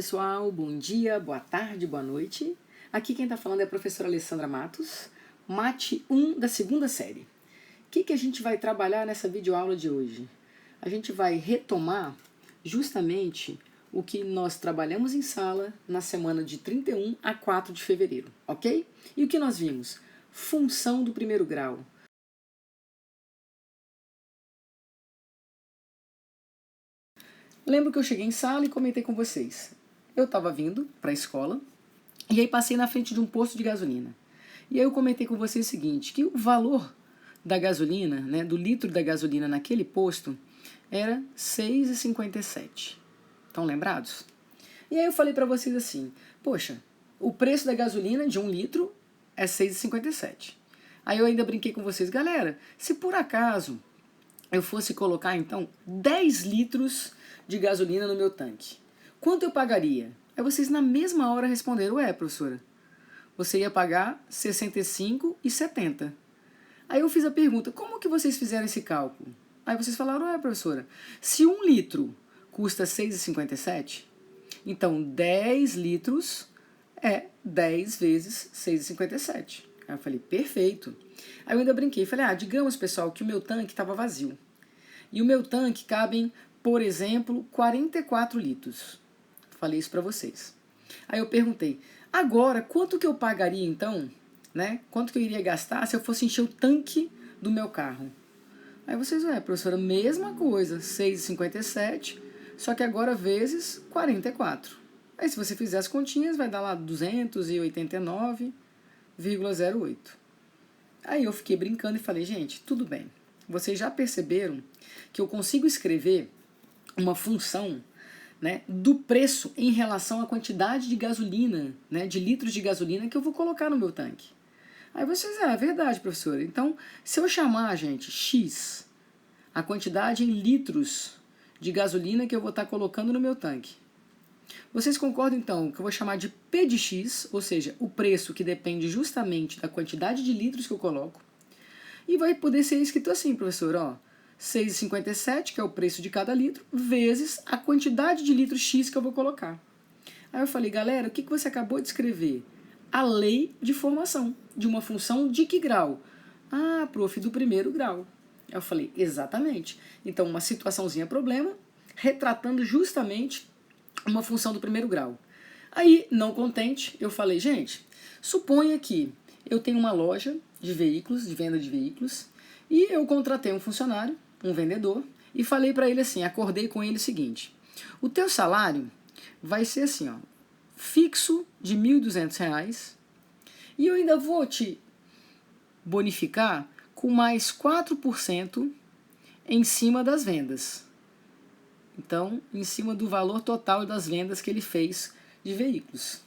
pessoal, bom dia, boa tarde, boa noite. Aqui quem está falando é a professora Alessandra Matos, Mate 1 da segunda série. O que a gente vai trabalhar nessa videoaula de hoje? A gente vai retomar justamente o que nós trabalhamos em sala na semana de 31 a 4 de fevereiro, ok? E o que nós vimos? Função do primeiro grau. Lembro que eu cheguei em sala e comentei com vocês. Eu estava vindo para a escola e aí passei na frente de um posto de gasolina. E aí eu comentei com vocês o seguinte, que o valor da gasolina, né, do litro da gasolina naquele posto, era R$ 6,57. Estão lembrados? E aí eu falei para vocês assim, poxa, o preço da gasolina de 1 litro é R$ 6,57. Aí eu ainda brinquei com vocês, galera, se por acaso eu fosse colocar então 10 litros de gasolina no meu tanque, quanto eu pagaria? Aí vocês na mesma hora responderam, ué, professora, você ia pagar R$ 65,70. Aí eu fiz a pergunta, como que vocês fizeram esse cálculo? Aí vocês falaram, professora, se 1 litro custa R$ 6,57, então 10 litros é 10 vezes 6,57. Aí eu falei, perfeito. Aí eu ainda brinquei, falei, digamos, pessoal, que o meu tanque estava vazio. E o meu tanque cabem, por exemplo, 44 litros. Falei isso para vocês. Aí eu perguntei, agora, quanto que eu pagaria então, né? Quanto que eu iria gastar se eu fosse encher o tanque do meu carro? Aí vocês, professora, mesma coisa, 6,57, só que agora vezes 44. Aí se você fizer as continhas, vai dar lá 289,08. Aí eu fiquei brincando e falei, gente, tudo bem. Vocês já perceberam que eu consigo escrever uma função, né, do preço em relação à quantidade de gasolina, né, de litros de gasolina que eu vou colocar no meu tanque. Aí vocês, é verdade, professora. Então, se eu chamar, gente, X, a quantidade em litros de gasolina que eu vou estar colocando no meu tanque, vocês concordam, então, que eu vou chamar de P de X, ou seja, o preço que depende justamente da quantidade de litros que eu coloco, e vai poder ser escrito assim, professor, 6,57, que é o preço de cada litro, vezes a quantidade de litros X que eu vou colocar. Aí eu falei, galera, o que você acabou de escrever? A lei de formação de uma função de que grau? Prof, do primeiro grau. Eu falei, exatamente. Então, uma situaçãozinha problema, retratando justamente uma função do primeiro grau. Aí, não contente, eu falei, gente, suponha que eu tenho uma loja de veículos, de venda de veículos, e eu contratei um funcionário, um vendedor, e falei para ele assim, acordei com ele o seguinte, o teu salário vai ser assim, fixo de R$ 1.200, e eu ainda vou te bonificar com mais 4% em cima das vendas. Então, em cima do valor total das vendas que ele fez de veículos.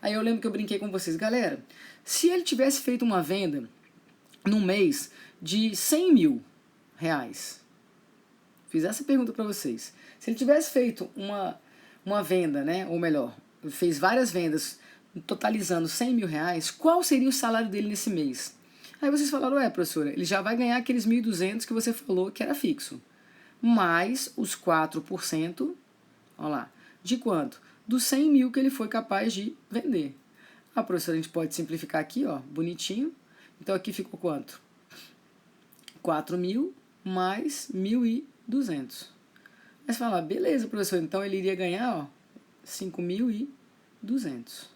Aí eu lembro que eu brinquei com vocês, galera, se ele tivesse feito uma venda num mês de R$ 100.000, fiz essa pergunta para vocês, se ele tivesse feito uma venda, né, ou melhor, fez várias vendas totalizando R$ 100.000, qual seria o salário dele nesse mês? Aí vocês falaram, professora, ele já vai ganhar aqueles 1.200 que você falou que era fixo, mais os 4%, olha lá, de quanto? Dos 100.000 que ele foi capaz de vender. Professora, a gente pode simplificar aqui, bonitinho. Então aqui ficou quanto? 4.000 mais 1.200. Aí você fala, beleza, professor, então ele iria ganhar 5.200.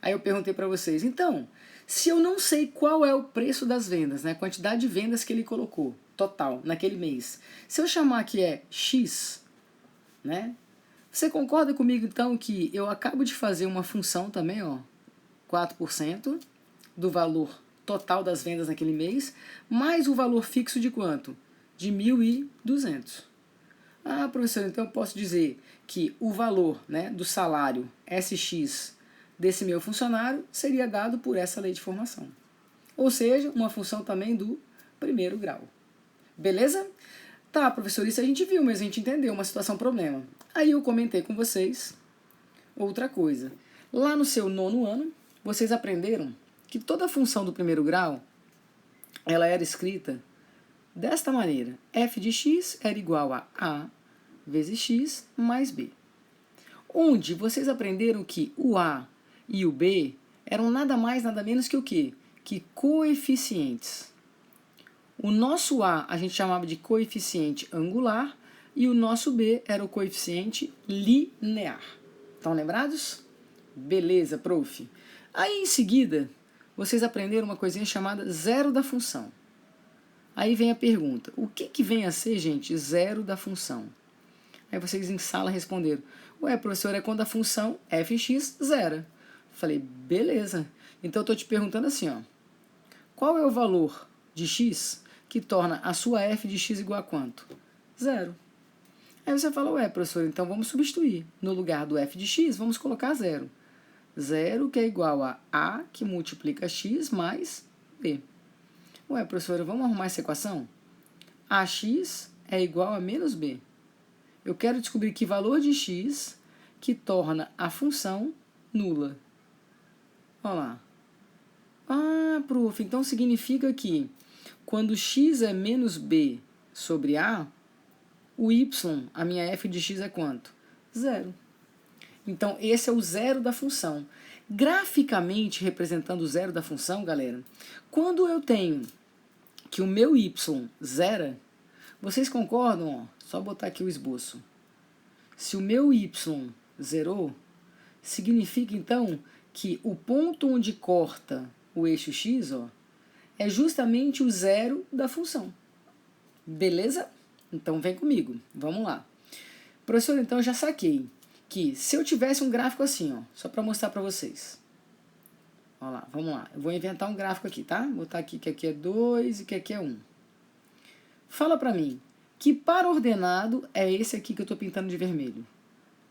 Aí eu perguntei para vocês, então, se eu não sei qual é o preço das vendas, né, a quantidade de vendas que ele colocou, total, naquele mês, se eu chamar que é X, né, você concorda comigo então que eu acabo de fazer uma função também, 4% do valor total das vendas naquele mês, mais o valor fixo de quanto? De 1.200. Professor, então eu posso dizer que o valor, né, do salário SX desse meu funcionário seria dado por essa lei de formação. Ou seja, uma função também do primeiro grau. Beleza? Tá, professor, isso a gente viu, mas a gente entendeu uma situação problema. Aí eu comentei com vocês outra coisa. Lá no seu 9º ano, vocês aprenderam que toda função do primeiro grau ela era escrita desta maneira. F de x era igual a vezes x mais b. onde vocês aprenderam que o A e o B eram nada mais, nada menos que o quê? Que coeficientes. O nosso A gente chamava de coeficiente angular e o nosso B era o coeficiente linear. Estão lembrados? Beleza, prof. Aí, em seguida, vocês aprenderam uma coisinha chamada zero da função. Aí vem a pergunta, o que vem a ser, gente, zero da função? Aí vocês em sala responderam, ué, professor, é quando a função fx zera. Falei, beleza. Então eu estou te perguntando assim, ó, qual é o valor de x que torna a sua f de x igual a quanto? Zero. Aí você fala, ué, professor, então vamos substituir. No lugar do f de x, vamos colocar zero. Zero que é igual a que multiplica x mais b. Ué, professora, vamos arrumar essa equação? Ax é igual a menos b. Eu quero descobrir que valor de x que torna a função nula. Olha lá. Ah, prof, então significa que quando x é menos b sobre a, o y, a minha f de x é quanto? Zero. Então, esse é o zero da função. Graficamente, representando o zero da função, galera, quando eu tenho que o meu y zera, vocês concordam? Ó, só botar aqui o esboço. Se o meu y zerou, significa então que o ponto onde corta o eixo x, ó, é justamente o zero da função. Beleza? Então vem comigo, vamos lá. Professor, então eu já saquei que se eu tivesse um gráfico assim, ó, só para mostrar para vocês. Olha lá, vamos lá. Eu vou inventar um gráfico aqui, tá? Vou botar aqui que aqui é 2 e que aqui é 1. Fala para mim, que par ordenado é esse aqui que eu estou pintando de vermelho?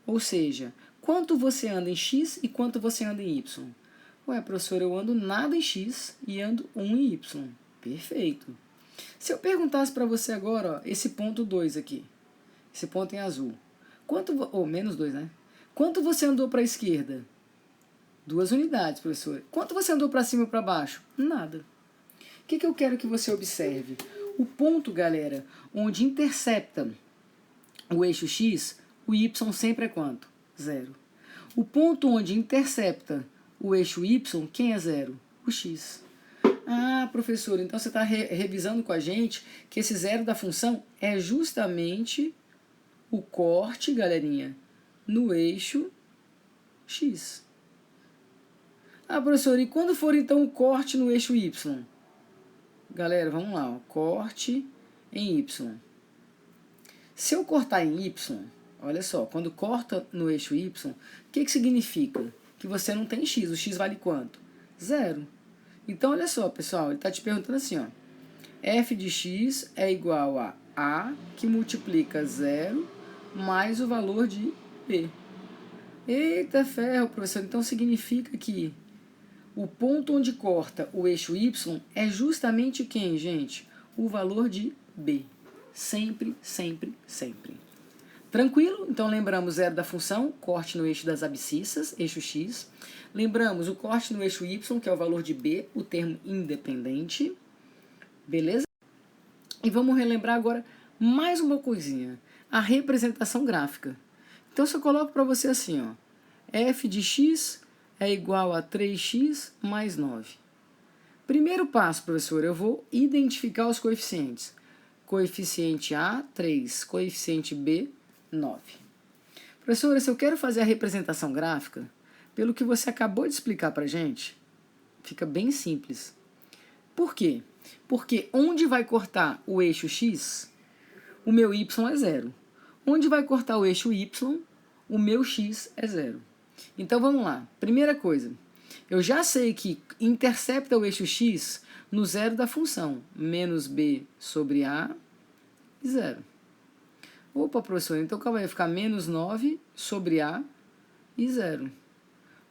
Ou seja, quanto você anda em x e quanto você anda em y? Ué, professor, eu ando nada em x e ando 1 em y. Perfeito. Se eu perguntasse para você agora, ó, esse ponto 2 aqui, esse ponto em azul, menos 2, né? Quanto você andou para a esquerda? 2 unidades, professor. Quanto você andou para cima e para baixo? Nada. O que eu quero que você observe? O ponto, galera, onde intercepta o eixo x, o y sempre é quanto? Zero. O ponto onde intercepta o eixo y, quem é zero? O x. Ah, professor, então você está revisando com a gente que esse zero da função é justamente o corte, galerinha, no eixo x. Ah, professor, e quando for então o corte no eixo y? Galera, vamos lá, ó, corte em y. Se eu cortar em y, olha só, quando corta no eixo y, o que significa? Que você não tem x, o x vale quanto? Zero. Então, olha só, pessoal, ele está te perguntando assim, ó, f de x é igual a que multiplica zero mais o valor de b. Eita ferro, professor, então significa que o ponto onde corta o eixo y é justamente quem, gente? O valor de b. Sempre, sempre, sempre. Tranquilo? Então lembramos zero da função, corte no eixo das abscissas, eixo x. Lembramos o corte no eixo y, que é o valor de b, o termo independente. Beleza? E vamos relembrar agora mais uma coisinha. A representação gráfica. Então, se eu coloco para você assim, ó, f de x é igual a 3x mais 9. Primeiro passo, professor, eu vou identificar os coeficientes. Coeficiente A, 3. Coeficiente B, 9. Professora, se eu quero fazer a representação gráfica, pelo que você acabou de explicar para a gente, fica bem simples. Por quê? Porque onde vai cortar o eixo x, o meu y é zero. Onde vai cortar o eixo y, o meu x é zero. Então vamos lá. Primeira coisa, eu já sei que intercepta o eixo x no zero da função, menos b sobre a e zero. Opa, professor, então vai ficar menos 9 sobre a e zero.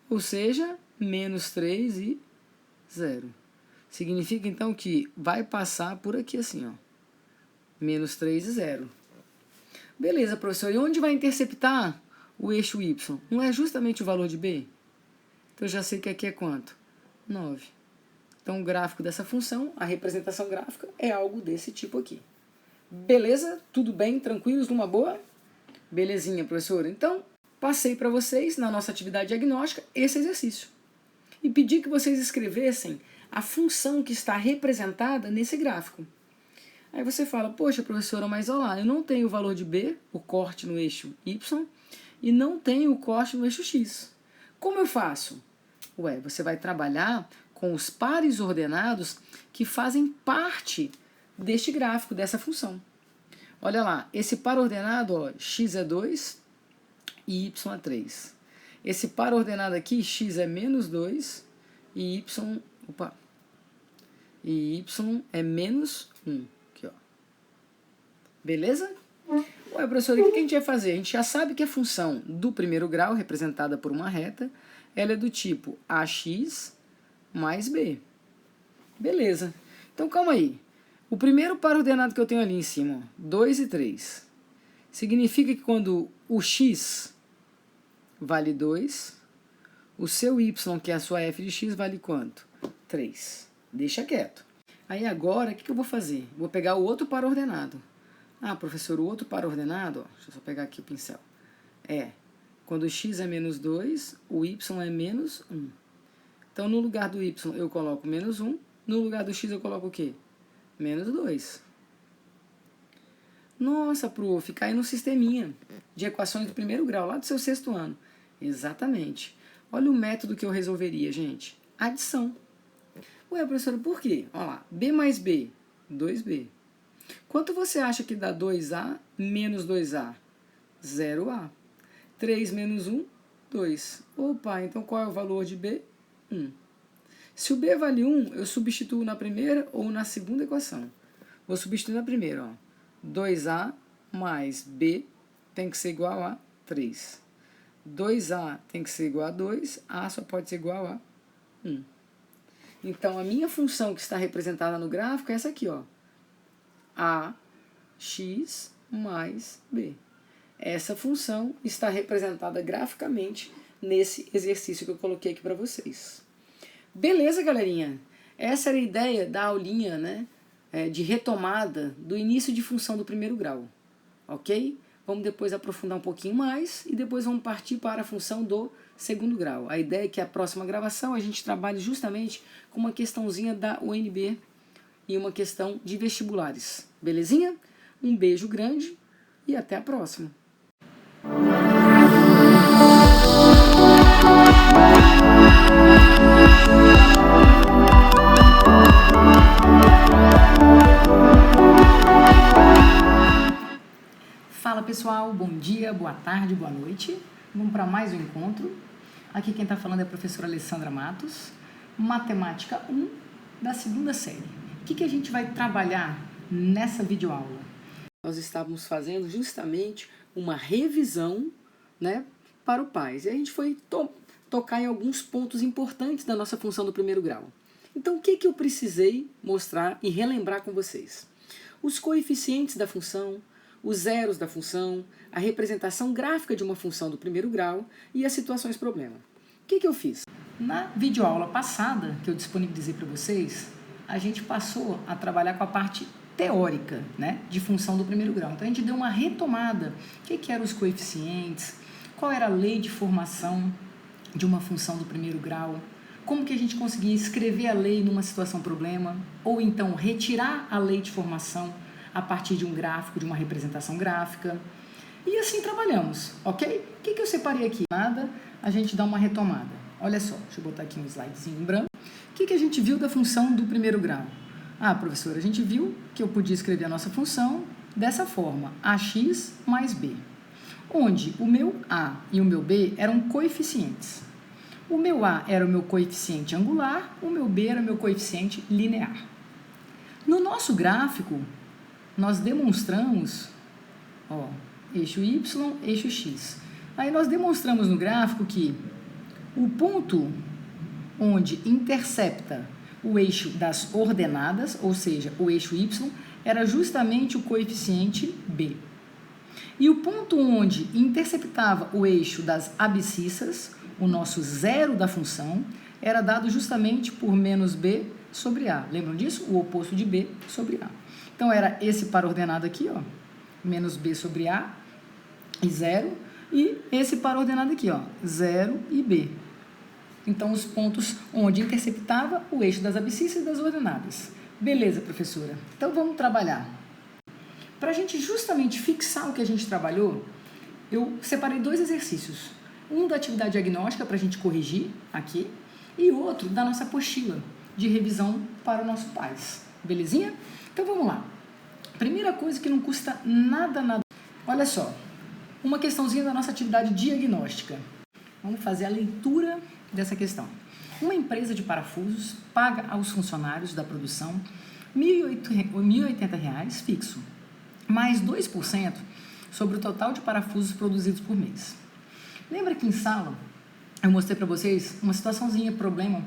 Ou seja, menos 3 e zero. Significa então que vai passar por aqui assim, ó. Menos 3 e zero. Beleza, professor, e onde vai interceptar o eixo y? Não é justamente o valor de b? Então eu já sei que aqui é quanto? 9. Então o gráfico dessa função, a representação gráfica, é algo desse tipo aqui. Beleza? Tudo bem? Tranquilos? Numa boa? Belezinha, professor. Então, passei para vocês, na nossa atividade diagnóstica, esse exercício. E pedi que vocês escrevessem a função que está representada nesse gráfico. Aí você fala, poxa, professora, mas olha lá, eu não tenho o valor de B, o corte no eixo Y, e não tenho o corte no eixo X. Como eu faço? Ué, você vai trabalhar com os pares ordenados que fazem parte deste gráfico, dessa função. Olha lá, esse par ordenado, ó, x é 2 e y é 3. Esse par ordenado aqui, x é menos 2 e y é menos 1. Aqui, ó. Beleza? Ué, professor, o que a gente vai fazer? A gente já sabe que a função do primeiro grau, representada por uma reta, ela é do tipo ax mais b. Beleza. Então, calma aí. O primeiro par ordenado que eu tenho ali em cima, 2 e 3, significa que quando o x vale 2, o seu y, que é a sua f de x, vale quanto? 3. Deixa quieto. Aí agora, o que eu vou fazer? Vou pegar o outro par ordenado. Ah, professor, o outro par ordenado, ó, deixa eu só pegar aqui o pincel. Quando o x é menos 2, o y é menos 1. Então, no lugar do y eu coloco menos 1, no lugar do x eu coloco o quê? Menos 2. Nossa, prof, cai no sisteminha de equações do primeiro grau, lá do seu 6º ano. Exatamente. Olha o método que eu resolveria, gente. Adição. Ué, professora, por quê? Olha lá, b mais b, 2b. Quanto você acha que dá 2a menos 2a? 0a. 3 menos 1, 2. Opa, então qual é o valor de b? 1. Se o b vale 1, eu substituo na primeira ou na segunda equação. Vou substituir na primeira, ó. 2a mais b tem que ser igual a 3. 2a tem que ser igual a 2, a só pode ser igual a 1. Então, a minha função que está representada no gráfico é essa aqui, ó. ax mais b. Essa função está representada graficamente nesse exercício que eu coloquei aqui para vocês. Beleza, galerinha? Essa era a ideia da aulinha, né, de retomada do início de função do primeiro grau, ok? Vamos depois aprofundar um pouquinho mais e depois vamos partir para a função do segundo grau. A ideia é que a próxima gravação a gente trabalhe justamente com uma questãozinha da UNB e uma questão de vestibulares. Belezinha? Um beijo grande e até a próxima. Fala pessoal, bom dia, boa tarde, boa noite. Vamos para mais um encontro. Aqui quem está falando é a professora Alessandra Matos, Matemática 1 da 2ª série. O que a gente vai trabalhar nessa videoaula? Nós estávamos fazendo justamente uma revisão, né, para o PAS. E a gente foi tocar em alguns pontos importantes da nossa função do primeiro grau. Então o que eu precisei mostrar e relembrar com vocês? Os coeficientes da função, os zeros da função, a representação gráfica de uma função do primeiro grau e as situações problema. O que eu fiz? Na videoaula passada, que eu disponibilizei para vocês, a gente passou a trabalhar com a parte teórica, né, de função do primeiro grau. Então a gente deu uma retomada. O que eram os coeficientes? Qual era a lei de formação de uma função do primeiro grau? Como que a gente conseguia escrever a lei numa situação problema? Ou então retirar a lei de formação a partir de um gráfico, de uma representação gráfica. E assim trabalhamos, ok? O que eu separei aqui? Nada, a gente dá uma retomada. Olha só, deixa eu botar aqui um slidezinho em branco. O que a gente viu da função do primeiro grau? Ah, professora, a gente viu que eu podia escrever a nossa função dessa forma, ax mais b, onde o meu a e o meu b eram coeficientes. O meu a era o meu coeficiente angular, o meu b era o meu coeficiente linear. No nosso gráfico, nós demonstramos, ó, eixo y, eixo x. Aí nós demonstramos no gráfico que o ponto onde intercepta o eixo das ordenadas, ou seja, o eixo y, era justamente o coeficiente b. E o ponto onde interceptava o eixo das abscissas, o nosso zero da função, era dado justamente por menos b sobre a. Lembram disso? O oposto de b sobre a. Então, era esse par ordenado aqui, ó, menos b sobre a e 0. E esse par ordenado aqui, ó, 0 e B. Então, os pontos onde interceptava o eixo das abscissas e das ordenadas. Beleza, professora. Então, vamos trabalhar. Para a gente justamente fixar o que a gente trabalhou, eu separei 2 exercícios. Um da atividade diagnóstica para a gente corrigir aqui e outro da nossa apostila de revisão para o nosso PAS. Belezinha? Então, vamos lá. Primeira coisa que não custa nada. Olha só, uma questãozinha da nossa atividade diagnóstica. Vamos fazer a leitura dessa questão. Uma empresa de parafusos paga aos funcionários da produção R$ 1.080 fixo, mais 2% sobre o total de parafusos produzidos por mês. Lembra que em sala eu mostrei para vocês uma situaçãozinha, problema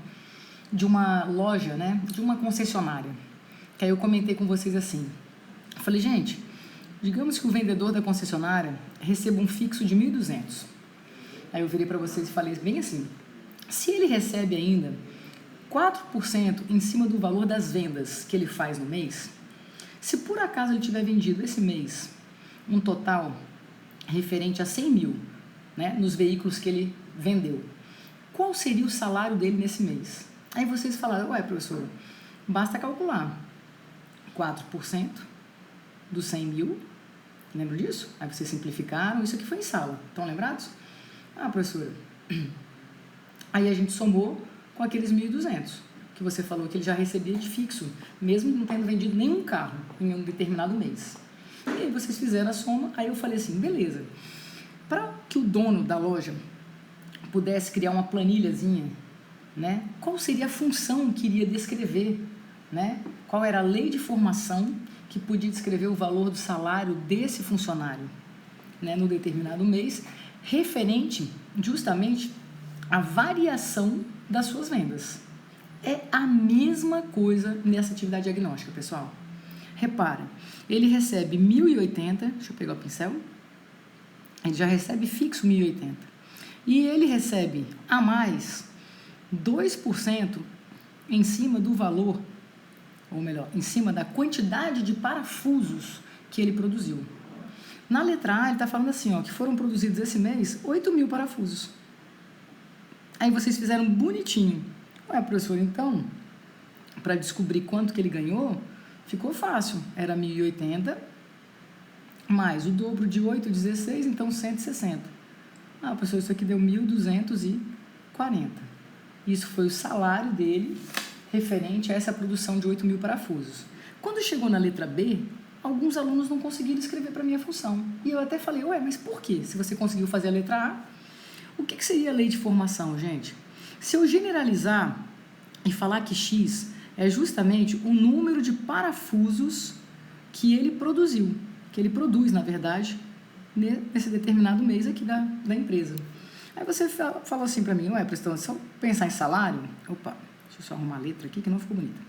de uma loja, né, de uma concessionária, que aí eu comentei com vocês assim. Eu falei, gente, digamos que o vendedor da concessionária receba um fixo de 1.200. Aí eu virei para vocês e falei bem assim, se ele recebe ainda 4% em cima do valor das vendas que ele faz no mês, se por acaso ele tiver vendido esse mês um total referente a 100 mil, né, nos veículos que ele vendeu, qual seria o salário dele nesse mês? Aí vocês falaram, ué, professor, basta calcular 4% dos 100 mil, lembra disso? Aí vocês simplificaram, isso aqui foi em sala, estão lembrados? Ah, professora, aí a gente somou com aqueles 1.200, que você falou que ele já recebia de fixo, mesmo não tendo vendido nenhum carro em um determinado mês. E aí vocês fizeram a soma, aí eu falei assim, beleza, para que o dono da loja pudesse criar uma planilhazinha, né, qual seria a função que iria descrever, né, qual era a lei de formação que podia descrever o valor do salário desse funcionário, né, no determinado mês, referente justamente à variação das suas vendas. É a mesma coisa nessa atividade diagnóstica, pessoal. Repara, ele recebe 1.080, deixa eu pegar o pincel, ele já recebe fixo 1.080, e ele recebe a mais 2% em cima do valor, ou melhor, em cima da quantidade de parafusos que ele produziu. Na letra A, ele está falando assim, ó, que foram produzidos esse mês 8.000 parafusos. Aí vocês fizeram bonitinho. Ué, professor, então, para descobrir quanto que ele ganhou, ficou fácil. Era 1.080, mais o dobro de 8, 16, então 160. Ah, professor, isso aqui deu 1.240. Isso foi o salário dele referente a essa produção de 8.000 parafusos. Quando chegou na letra B, alguns alunos não conseguiram escrever para mim a função. E eu até falei, ué, mas por quê? Se você conseguiu fazer a letra A, o que seria a lei de formação, gente? Se eu generalizar e falar que X é justamente o número de parafusos que ele produziu, que ele produz, na verdade, nesse determinado mês aqui da empresa. Aí você falou assim para mim, ué, prestão, se eu pensar em salário, opa, deixa eu só arrumar a letra aqui que não ficou bonita.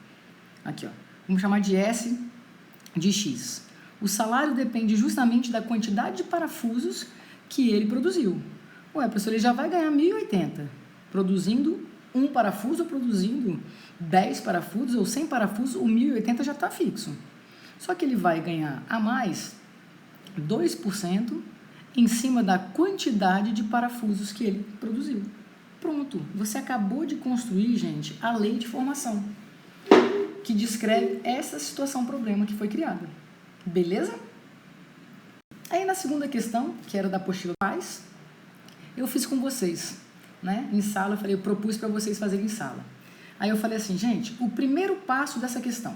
Aqui, ó, vamos chamar de S de X. O salário depende justamente da quantidade de parafusos que ele produziu. Ué, professor, ele já vai ganhar 1.080, produzindo um parafuso ou produzindo 10 parafusos ou 100 parafusos, o 1.080 já está fixo. Só que ele vai ganhar a mais 2% em cima da quantidade de parafusos que ele produziu. Pronto, você acabou de construir, gente, a lei de formação, que descreve essa situação, problema que foi criada. Beleza? Aí na segunda questão, que era da apostila PAS, eu fiz com vocês, né? Em sala, eu propus para vocês fazerem em sala. Aí eu falei assim, gente, o primeiro passo dessa questão,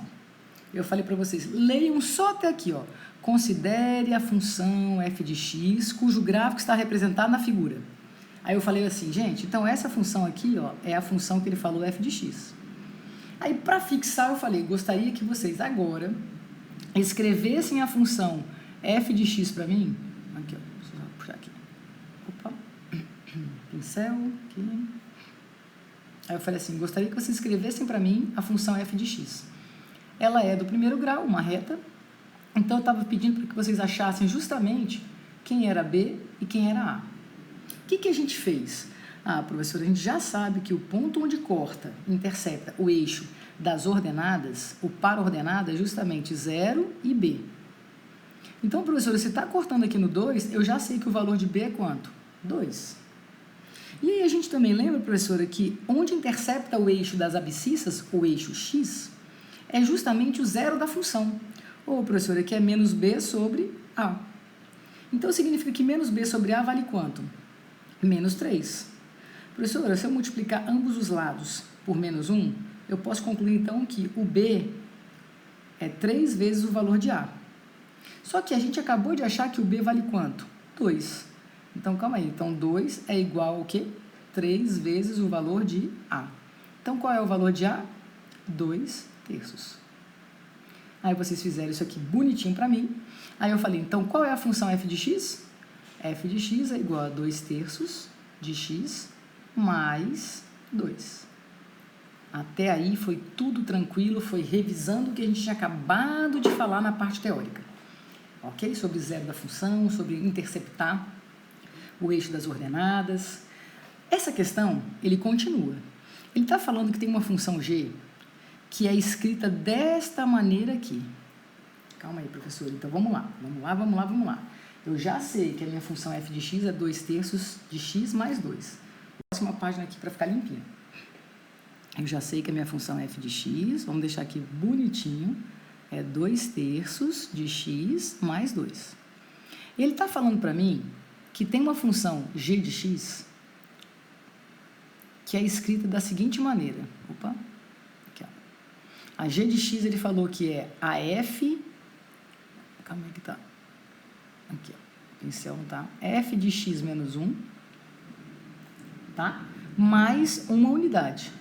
eu falei para vocês, leiam só até aqui, ó. Considere a função f de x, cujo gráfico está representado na figura. Aí eu falei assim, gente, então essa função aqui, ó, é a função que ele falou, f de x. Aí, para fixar, eu falei, gostaria que vocês agora escrevessem a função f de x para mim. Aqui, ó, deixa eu puxar aqui. Opa, pincel, aqui. Aí eu falei assim, gostaria que vocês escrevessem para mim a função f de x. Ela é do primeiro grau, uma reta. Então, eu estava pedindo para que vocês achassem justamente quem era B e quem era A. O que a gente fez? Ah, professora, a gente já sabe que o ponto onde corta, intercepta o eixo das ordenadas, o par ordenada é justamente 0 e B. Então, professora, se está cortando aqui no 2, eu já sei que o valor de B é quanto? 2. E aí a gente também lembra, professora, que onde intercepta o eixo das abscissas, o eixo x, é justamente o zero da função. Ou, professora, que é menos b sobre a. Então, significa que menos b sobre a vale quanto? Menos 3. Professora, se eu multiplicar ambos os lados por menos 1, eu posso concluir, então, que o b é 3 vezes o valor de a. Só que a gente acabou de achar que o b vale quanto? 2. Então, calma aí. Então, 2 é igual ao quê? 3 vezes o valor de a. Então, qual é o valor de a? 2 terços. Aí vocês fizeram isso aqui bonitinho para mim. Aí eu falei, então, qual é a função f de x? F de x é igual a 2 terços de x mais 2. Até aí foi tudo tranquilo, foi revisando o que a gente tinha acabado de falar na parte teórica. Ok? Sobre zero da função, sobre interceptar o eixo das ordenadas. Essa questão, ele continua. Ele está falando que tem uma função g que é escrita desta maneira aqui. Calma aí, professor. Então, vamos lá. Eu já sei que a minha função f de x é 2 terços de x mais 2. Próxima página aqui para ficar limpinha. Eu já sei que a minha função f de x, vamos deixar aqui bonitinho, é 2 terços de x mais 2. Ele está falando para mim que tem uma função g de x que é escrita da seguinte maneira. Opa, aqui, ó. A g de x ele falou que é a f... Calma aí que tá. Aqui, ó. Pincel, tá? F de x menos 1, tá? Mais uma unidade.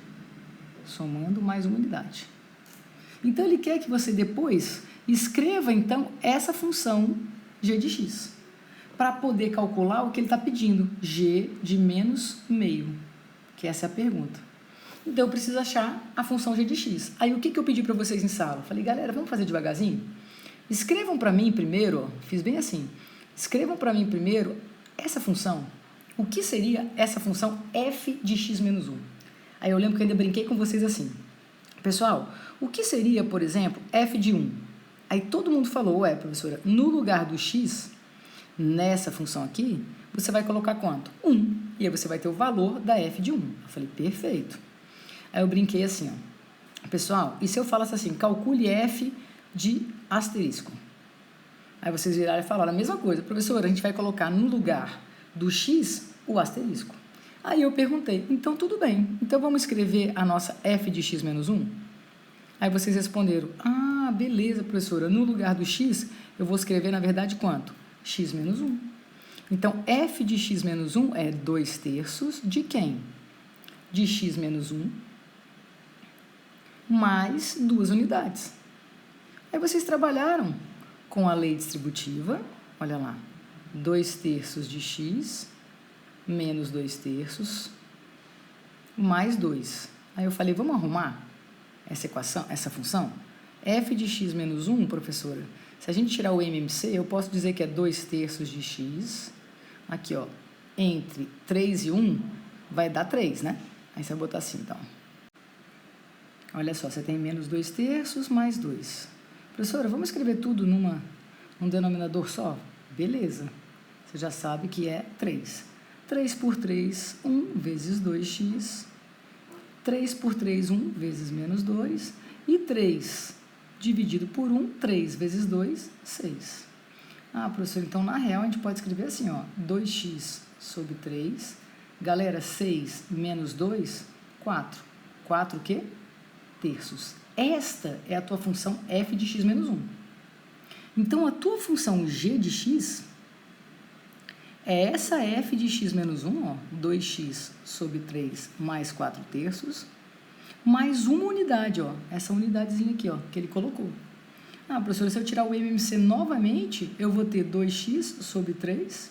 Somando mais uma unidade. Então, ele quer que você depois escreva, então, essa função g de x, para poder calcular o que ele está pedindo, g de menos meio, que essa é a pergunta. Então, eu preciso achar a função g de x. Aí, o que eu pedi para vocês em sala? Falei, galera, vamos fazer devagarzinho? Escrevam para mim primeiro, ó, fiz bem assim, escrevam para mim primeiro essa função. O que seria essa função f de x menos 1? Aí eu lembro que ainda brinquei com vocês assim. Pessoal, o que seria, por exemplo, f de 1? Aí todo mundo falou, ué, professora, no lugar do x, nessa função aqui, você vai colocar quanto? 1. E aí você vai ter o valor da f de 1. Eu falei, perfeito. Aí eu brinquei assim, ó. Pessoal, e se eu falasse assim, calcule f de asterisco? Aí vocês viraram e falaram a mesma coisa. Professora, a gente vai colocar no lugar do x o asterisco. Aí eu perguntei, então tudo bem, então vamos escrever a nossa f de x menos 1? Aí vocês responderam, ah, beleza, professora, no lugar do x, eu vou escrever, na verdade, quanto? X menos 1. Então, f de x menos 1 é 2 terços de quem? De x menos 1 mais 2 unidades. Aí vocês trabalharam com a lei distributiva, olha lá, 2 terços de x menos 2 terços, mais 2. Aí eu falei, vamos arrumar essa equação, essa função? F de x menos 1, professora, se a gente tirar o MMC, eu posso dizer que é 2 terços de x, aqui, ó, entre 3 e 1, vai dar 3, né? Aí você vai botar assim, então. Olha só, você tem menos 2 terços mais 2. Professora, vamos escrever tudo num denominador só? Beleza. Você já sabe que é 3. 3 por 3, 1 vezes 2x. 3 por 3, 1 vezes menos 2. E 3 dividido por 1, 3 vezes 2, 6. Ah, professor, então na real a gente pode escrever assim, ó, 2x sobre 3. Galera, 6 menos 2, 4. 4 o quê? Terços. Esta é a tua função f de x menos 1. Então, a tua função g de x é essa f de x menos 1, ó, 2x sobre 3 mais 4 terços, mais uma unidade, ó, essa unidadezinha aqui, ó, que ele colocou. Ah, professora, se eu tirar o MMC novamente, eu vou ter 2x sobre 3.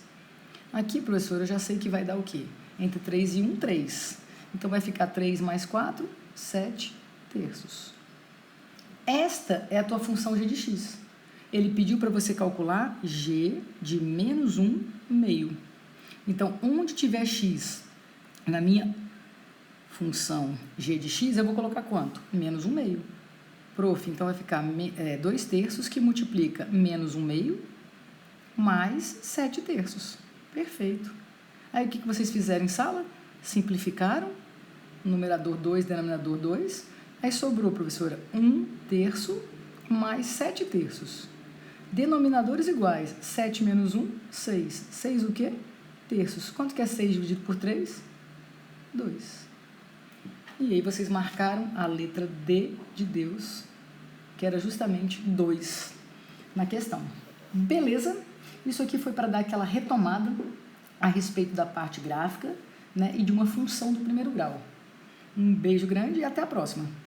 Aqui, professora, eu já sei que vai dar o quê? Entre 3 e 1, 3. Então, vai ficar 3 mais 4, 7 terços. Esta é a tua função g de x. Ele pediu para você calcular g de menos 1 meio. Então, onde tiver x na minha função g de x, eu vou colocar quanto? Menos 1 meio. Prof, então vai ficar 2 terços que multiplica menos 1 meio mais 7 terços. Perfeito. Aí o que vocês fizeram em sala? Simplificaram, numerador 2, denominador 2, aí sobrou, professora, 1 terço mais 7 terços. Denominadores iguais, 7 menos 1, 6. 6 o quê? Terços. Quanto que é 6 dividido por 3? 2. E aí vocês marcaram a letra D de Deus, que era justamente 2 na questão. Beleza? Isso aqui foi para dar aquela retomada a respeito da parte gráfica, né, e de uma função do primeiro grau. Um beijo grande e até a próxima!